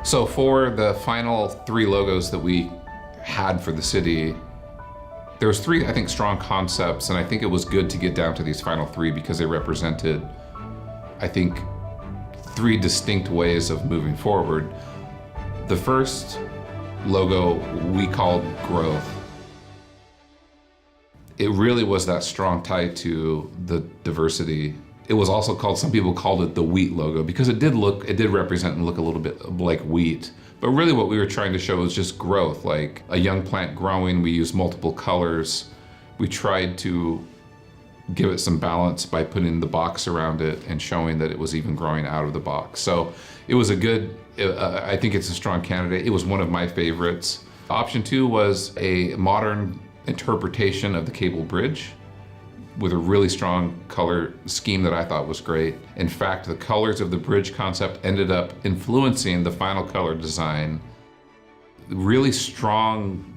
So for the final 3 logos that we had for the city, there was 3, I think, strong concepts, and I think it was good to get down to these final 3 because they represented, I think, 3 distinct ways of moving forward. The first logo we called growth. It really was that strong tie to the diversity. It was also called, some people called it the wheat logo because it did represent and look a little bit like wheat. But really what we were trying to show was just growth, like a young plant growing. We used multiple colors. We tried to give it some balance by putting the box around it and showing that it was even growing out of the box. So it was a good, I think it's a strong candidate. It was one of my favorites. Option 2 was a modern interpretation of the cable bridge with a really strong color scheme that I thought was great. In fact, the colors of the bridge concept ended up influencing the final color design. Really strong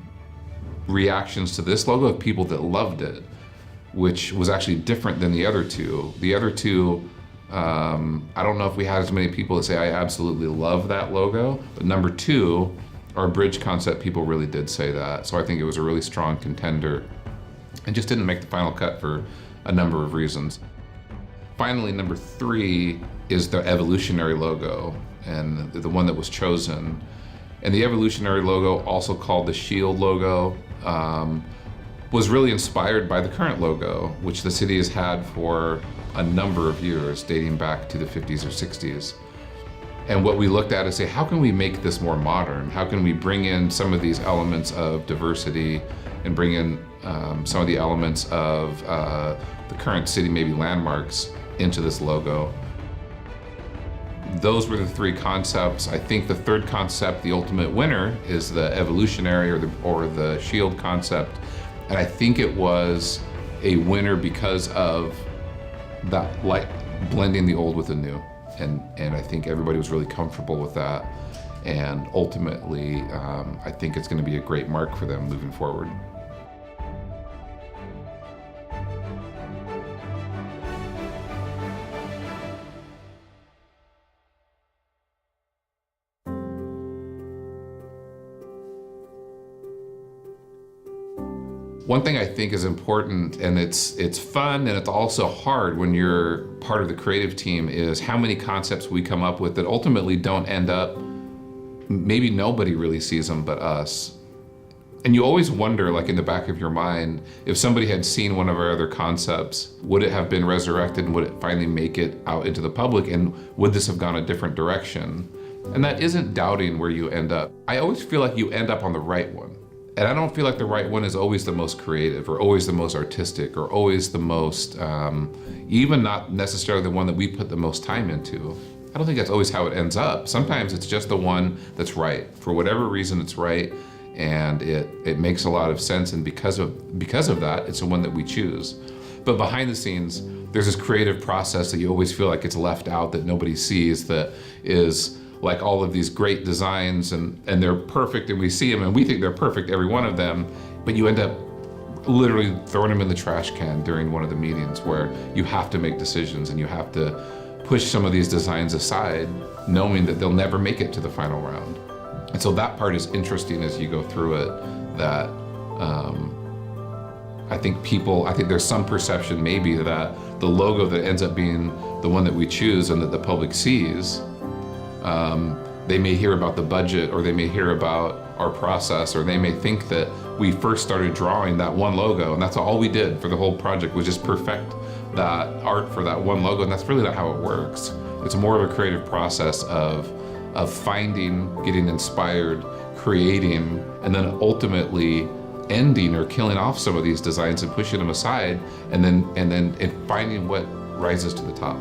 reactions to this logo of people that loved it, which was actually different than the other 2. The other 2, I don't know if we had as many people that say, I absolutely love that logo, but number 2, our bridge concept, people really did say that. So I think it was a really strong contender. And just didn't make the final cut for a number of reasons. Finally, number 3 is the evolutionary logo, and the one that was chosen. And the evolutionary logo, also called the shield logo, was really inspired by the current logo, which the city has had for a number of years, dating back to the 50s or 60s. And what we looked at is say, how can we make this more modern? How can we bring in some of these elements of diversity and bring in some of the elements of the current city, maybe landmarks, into this logo? Those were the 3 concepts. I think the 3rd concept, the ultimate winner, is the evolutionary or the shield concept. And I think it was a winner because of that, like, blending the old with the new. And I think everybody was really comfortable with that. And ultimately, I think it's going to be a great mark for them moving forward. One thing I think is important, and it's fun and it's also hard when you're part of the creative team, is how many concepts we come up with that ultimately don't end up, maybe nobody really sees them but us. And you always wonder, like in the back of your mind, if somebody had seen one of our other concepts, would it have been resurrected and would it finally make it out into the public, and would this have gone a different direction? And that isn't doubting where you end up. I always feel like you end up on the right one. And I don't feel like the right one is always the most creative or always the most artistic or always the most, even not necessarily the one that we put the most time into. I don't think that's always how it ends up. Sometimes it's just the one that's right. For whatever reason, it's right, and it makes a lot of sense, and because of that, it's the one that we choose. But behind the scenes, there's this creative process that you always feel like it's left out, that nobody sees, that is like all of these great designs, and they're perfect, and we see them and we think they're perfect, every one of them, but you end up literally throwing them in the trash can during one of the meetings where you have to make decisions and you have to push some of these designs aside, knowing that they'll never make it to the final round. And so that part is interesting as you go through it, that I think there's some perception maybe that the logo that ends up being the one that we choose and that the public sees, they may hear about the budget, or they may hear about our process, or they may think that we first started drawing that one logo and that's all we did for the whole project, was just perfect that art for that one logo, and that's really not how it works. It's more of a creative process of finding, getting inspired, creating, and then ultimately ending or killing off some of these designs and pushing them aside, and then finding what rises to the top.